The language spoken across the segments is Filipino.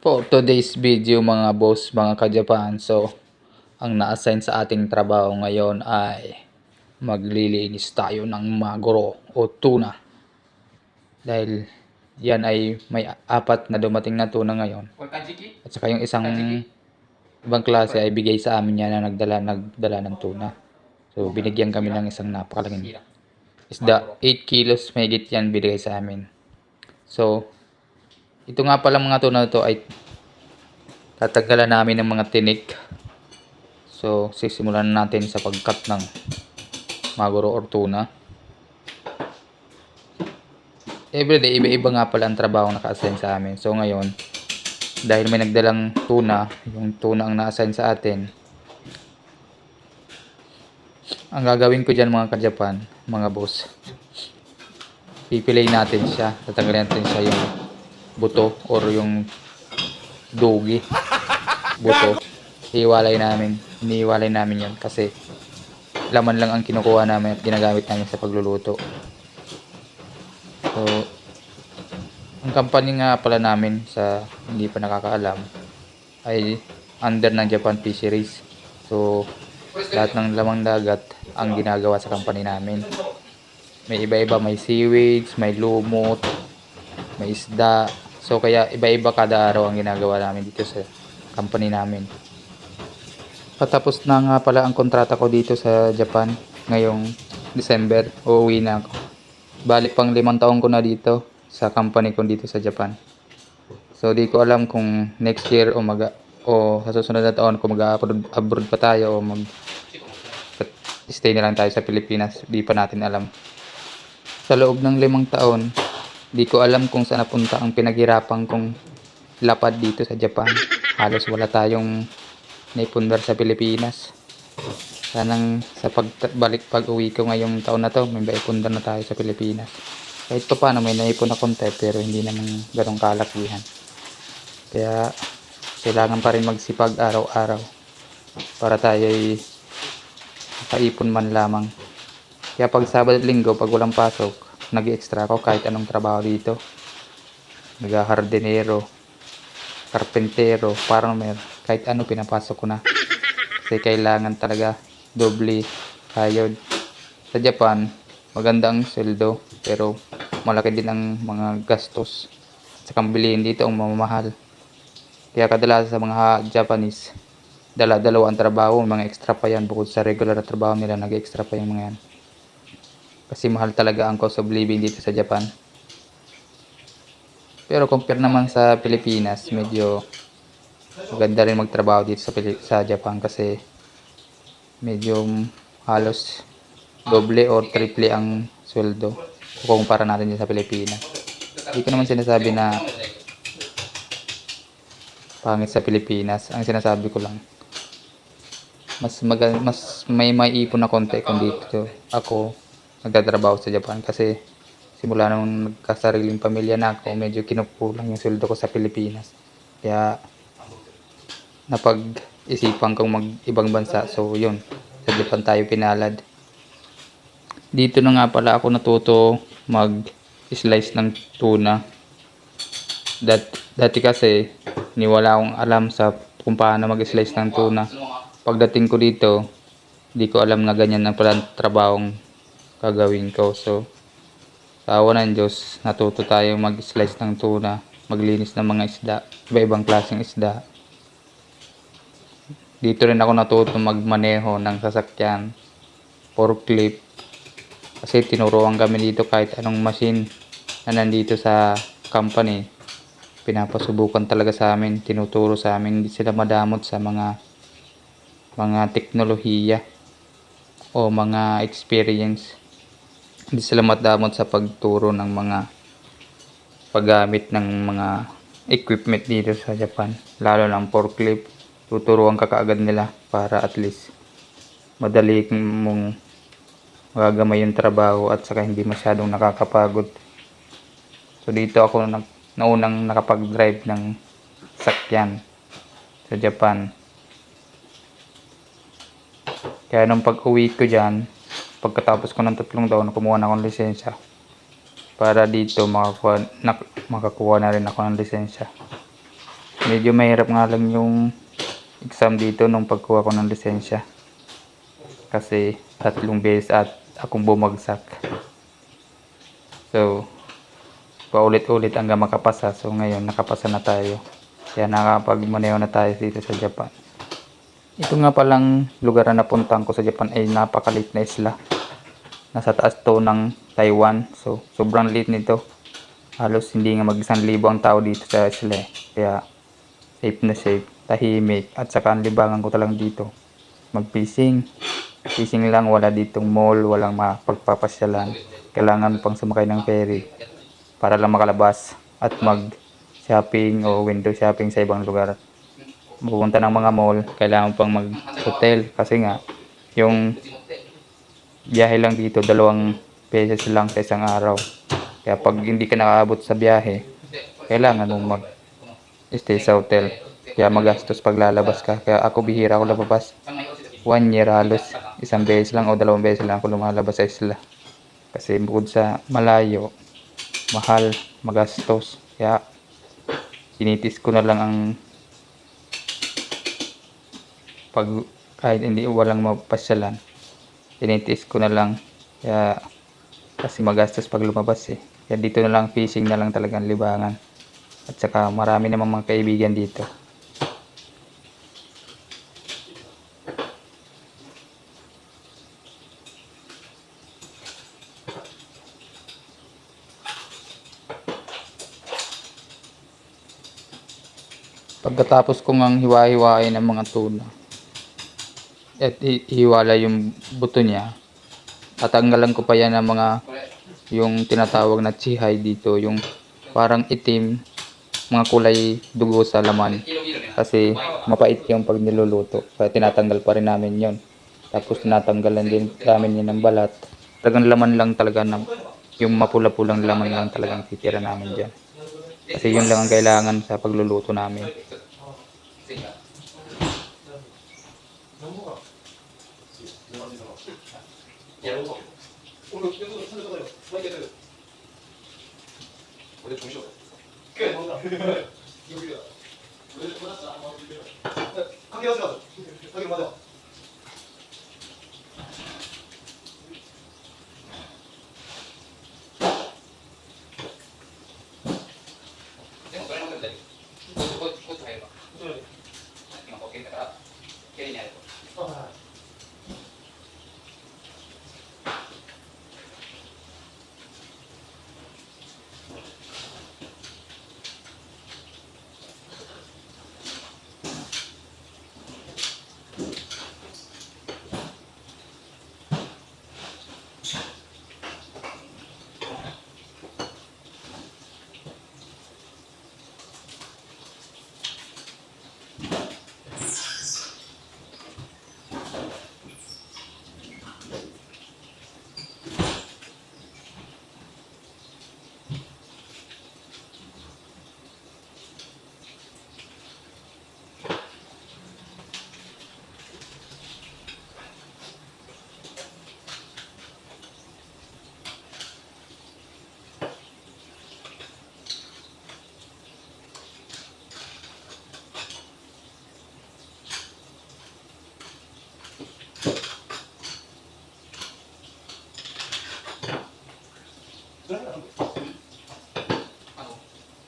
For today's video mga boss, mga ka-Japan, so ang na-assign sa ating trabaho ngayon ay maglilinis tayo ng maguro o tuna. Dahil yan ay may apat na dumating na tuna ngayon. At saka yung isang ibang klase ay bigay sa amin yan na nagdala ng tuna. So binigyan kami ng isang napakalaking isda. 8 kilos mahigit yan binigay sa amin. So ito nga pala mga tuna to ay tatanggalan namin ng mga tinik. So sisimulan natin sa pag-cut ng maguro or tuna. Everyday iba-iba nga pala ang trabaho naka-assign sa amin. So ngayon, dahil may nagdalang tuna, yung tuna ang na-assign sa atin, ang gagawin ko dyan mga ka-Japan, mga boss, pipilay natin siya, tatanggalin natin siya yung buto or yung dugi, buto. Iniiwalay namin yan kasi laman lang ang kinukuha namin at ginagamit namin sa pagluluto. So ang company nga pala namin, sa hindi pa nakakaalam, ay under ng Japan Fisheries. So lahat ng lamang dagat ang ginagawa sa company namin. May iba-iba, may seaweeds, may lumot, may isda. So kaya iba-iba kada araw ang ginagawa namin dito sa company namin. Patapos na nga pala ang kontrata ko dito sa Japan ngayong December. Uuwi na ako. Bali pang 5 taon ko na dito sa company ko dito sa Japan. So di ko alam kung next year o sa susunod na taon kung mag-abroad pa tayo o stay na lang tayo sa Pilipinas. Di pa natin alam. Sa loob ng 5 taon, di ko alam kung saan napunta ang pinaghirapan kong lapad dito sa Japan. Halos wala tayong naipundar sa Pilipinas. Sanang sa pag-uwi ko ngayong taon na to, may maipundar na tayo sa Pilipinas. Kahit pa paano may naipon na konti, pero hindi naman ganong kalakihan. Kaya kailangan pa rin magsipag araw-araw para tayo ay makaipon man lamang. Kaya pag Sabado at Linggo, pag walang pasok, nag-extra ako kahit anong trabaho dito. Nag-hardinero, karpentero, farmer, kahit ano pinapasok ko na. Kasi kailangan talaga doble kayod. Sa Japan, maganda ang sweldo, pero malaki din ang mga gastos. Sa kambilihin dito ang mamamahal. Kaya kadalasan sa mga Japanese, dala-dalawa ang trabaho, mga extra pa yan bukod sa regular na trabaho nila, nag-extra pa yung mga yan. Kasi mahal talaga ang cost of living dito sa Japan. Pero compare naman sa Pilipinas, medyo maganda rin magtrabaho dito sa Japan kasi medyo halos doble or triple ang sweldo kumpara natin din sa Pilipinas. Hindi ko naman sinasabi na pangit sa Pilipinas. Ang sinasabi ko lang, mas may ipon na konti kung dito ako nagtatrabaho sa Japan kasi simula nung nagkasariling pamilya na ako, medyo kinukulang yung sweldo ko sa Pilipinas. Kaya napag-isipan kong mag-ibang bansa. So yun, sa Japan tayo pinalad. Dito na nga pala ako natuto mag-slice ng tuna. Dati kasi wala akong alam sa kung paano mag-slice ng tuna. Pagdating ko dito, di ko alam na ganyan ang pala trabahong gagawin ko. So sa awa ng Diyos, natuto tayo mag-slice ng tuna, maglinis ng mga isda, iba-ibang klaseng isda. Dito rin ako natuto magmaneho ng sasakyan, forklift. Kasi tinuruan kami dito kahit anong machine na nandito sa company. Pinapasubukan talaga sa amin, tinuturo sa amin. Hindi sila madamot sa mga teknolohiya o mga experience. Hindi sila madamot sa pagturo ng mga paggamit ng mga equipment dito sa Japan. Lalo ng forklift. Tuturuan ka kaagad nila para at least madali mong magagamay yung trabaho at saka hindi masyadong nakakapagod. So dito ako naunang nakapag-drive ng sakyan sa Japan. Kaya nung pag-uwi ko dyan, pagkatapos ko ng 3 taon, kumuha na akong lisensya para dito makakuha na rin ako ng lisensya. Medyo mahirap nga lang yung exam dito nung pagkuha ko ng lisensya. Kasi 3 beses at akong bumagsak. So, paulit-ulit hanggang makapasa. So, ngayon nakapasa na tayo. Kaya nakapagmaneho na tayo dito sa Japan. Ito nga palang lugar na napuntahan ko sa Japan ay napakalit na isla. Nasa taas to ng Taiwan. So, sobrang liit nito. Halos hindi nga mag-1,000 ang tao dito sa isla eh. Kaya, safe na safe, tahimik. At saka ang libangan ko talagang dito. Mag-fishing. Fishing lang, wala ditong mall, walang mapagpapasyalan. Kailangan pang sumakay ng ferry para lang makalabas at mag-shopping o window shopping sa ibang lugar. Pupunta ng mga mall, kailangan pang mag-hotel kasi nga yung biyahe lang dito 2 beses lang sa isang araw. Kaya pag hindi ka nakaabot sa biyahe, kailangan mong mag-stay sa hotel. Kaya magastos pag lalabas ka. Kaya ako bihira ako labas. 1 year halos 1 beses lang o 2 beses lang ako lumalabas sa isla. Kasi bukod sa malayo, mahal, magastos. Kaya tinitis ko na lang ang pag kahit hindi walang mapasyalan. Tinitis ko na lang. Kaya kasi magastos pag lumabas eh. Kaya dito na lang, fishing na lang talagang libangan. At saka marami namang mga kaibigan dito. Pagkatapos ko ngang hiwa-hiwain ng mga tuna at ihiwala yung buto niya, tatanggalan ko pa yan ng mga yung tinatawag na chihay dito, yung parang itim, mga kulay dugo sa laman. Kasi mapait yung pag niluluto, kaya tinatanggal pa rin namin yon. Tapos tinatanggalan din namin yun ng balat. Talagang laman lang talaga ng yung mapula-pulang laman lang talagang titira namin dyan. Kasi yun lang ang kailangan sa pagluluto namin.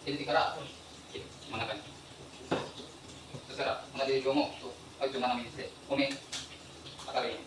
Hindi ka mga kan. Sasarap, mga dito mo. Ay, cuma namin isi. Kumi, akali.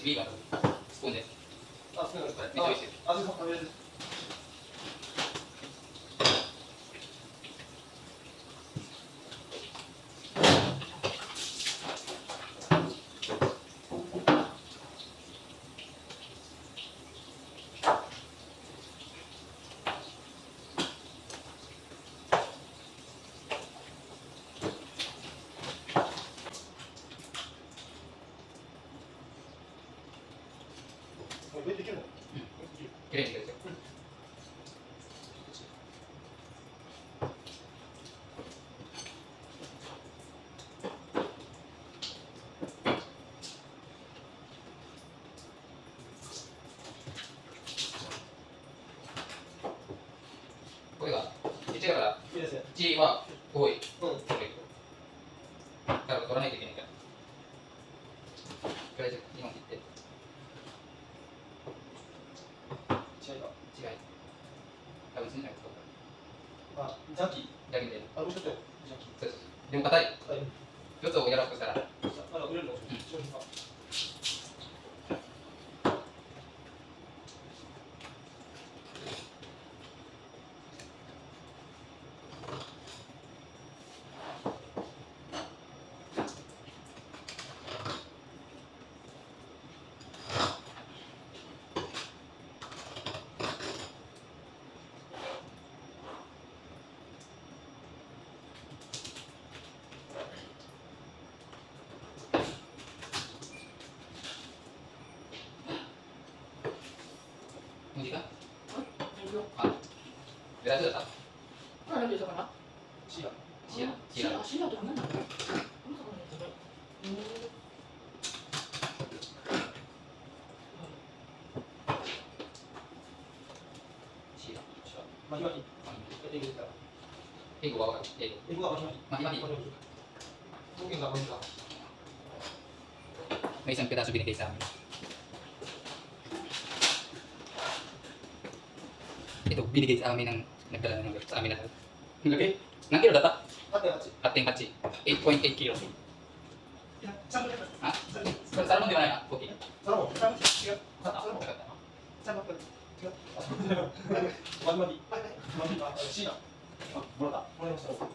次はスプーンで。あ、そうなんですか。めっちゃ美味しい。あ、そう食べれる。できるの？きれいにできるんですよ。これが1だからいいですね。 1は多い。うん。だから取らないといけないから。とりあえず2本切って。違いが。違い。多分じゃないですか。あ、ジャンキー。だけで。あ、もうちょっと。ジャンキー。そうです。でも硬い。はい。一つを柔らかくしたら。まだ売れるの？商品化。もういいか？あ、ベラスだった。シーラ。シーラ。シーラって何なの？シーラ。マキマキ。英語ですから。英語は分かる。英語。英語はマキマキ。マキマキ。方言がマキか。May isang piraso binigay sa amin. Ito, binigay sa amin ng nagdala ng sa amin lahat. Okay? Nang kilo data? 8.8。 8.8 kilo. Ha? Salmon di ba na? Okay. サラモン。違う。サラモンかかった。サラモン。違う。マキマキ。マキ。あ、シーラ。あ、もらった。もらいました。刺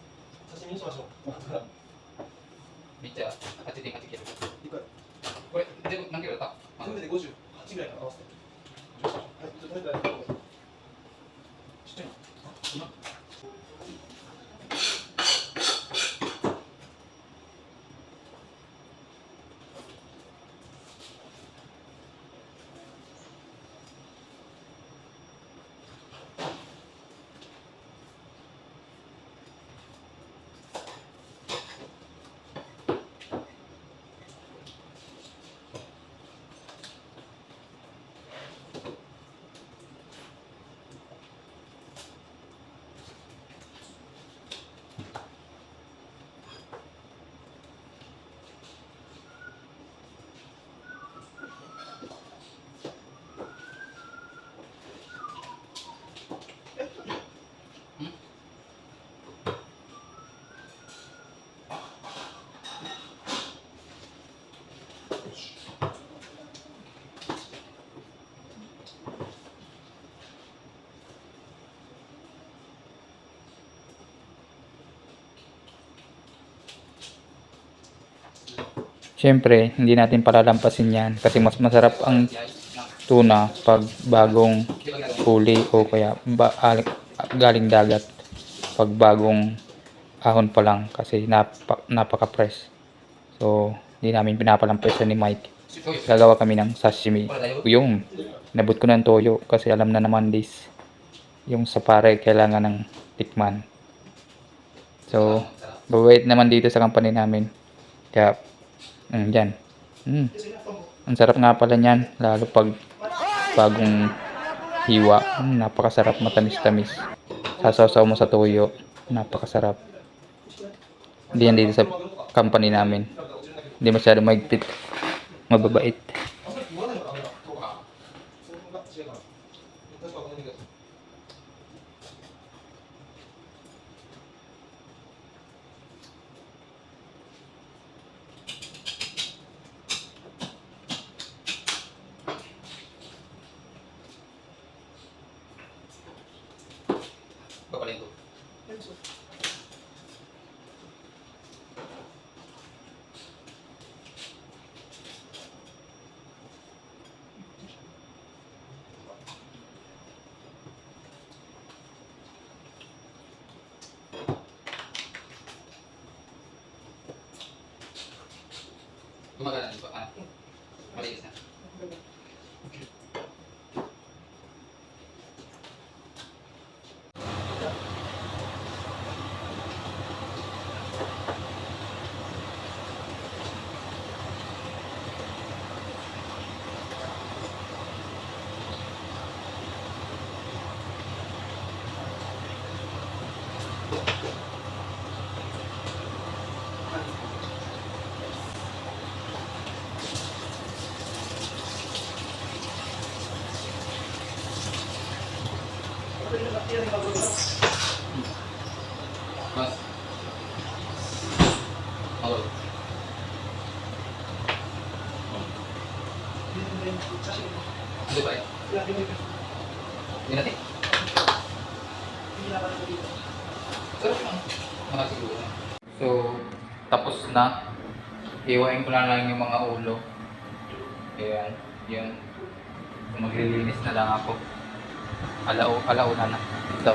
身にしましょう。めっちゃ8.8 kilo. いくら？これ、全部何キロだった？全部で58ぐらいかな合わせて。はい、ちょっと食べてない。ちっちゃいな。今Siyempre, hindi natin palalampasin yan kasi mas masarap ang tuna pag bagong huli o kaya galing dagat pag bagong ahon pa lang kasi napaka-fresh. So, hindi namin pinapalampasan ni Mike. Gagawa kami ng sashimi. Yung nabot ko ng toyo kasi alam na naman this. Yung sa pare kailangan ng tikman. So, babait naman dito sa company namin. Kaya yan. Ang sarap nga pala niyan, lalo pag bagong hiwa. Napakasarap, matamis-tamis. Sasaw-saw mo sa toyo, napakasarap. Hindi yan dito sa company namin. Hindi masyado maigpit, mababait. Gumagana di ba? Malinis na. Mas. Halo. Ano ba eh? Hindi natin. Sarap lang. Makasiguro. So, tapos na. Iwain ko na lang yung mga ulo. Ayan. Yung maglilinis na lang ako. Alauna na. Ito.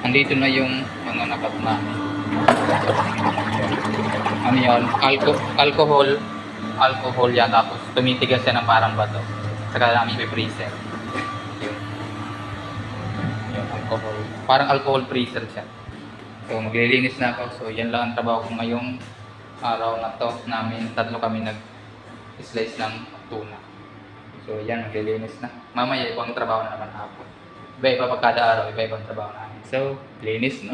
Andito na yung mga nakat namin. Ano yun? Alcohol yan. Tapos tumitigas yan ng parang bato. Saka namin i-freezer. Yung alcohol. Parang alcohol freezer siya. So maglilinis na ako. So yan lang ang trabaho ko ngayong araw na to namin. Tatlo kami nag-slice ng tuna. So yan, maglilinis na. Mamaya ibang trabaho na naman hapon. Iba-iba pag kada araw, iba-ibang trabaho namin. So, linis na.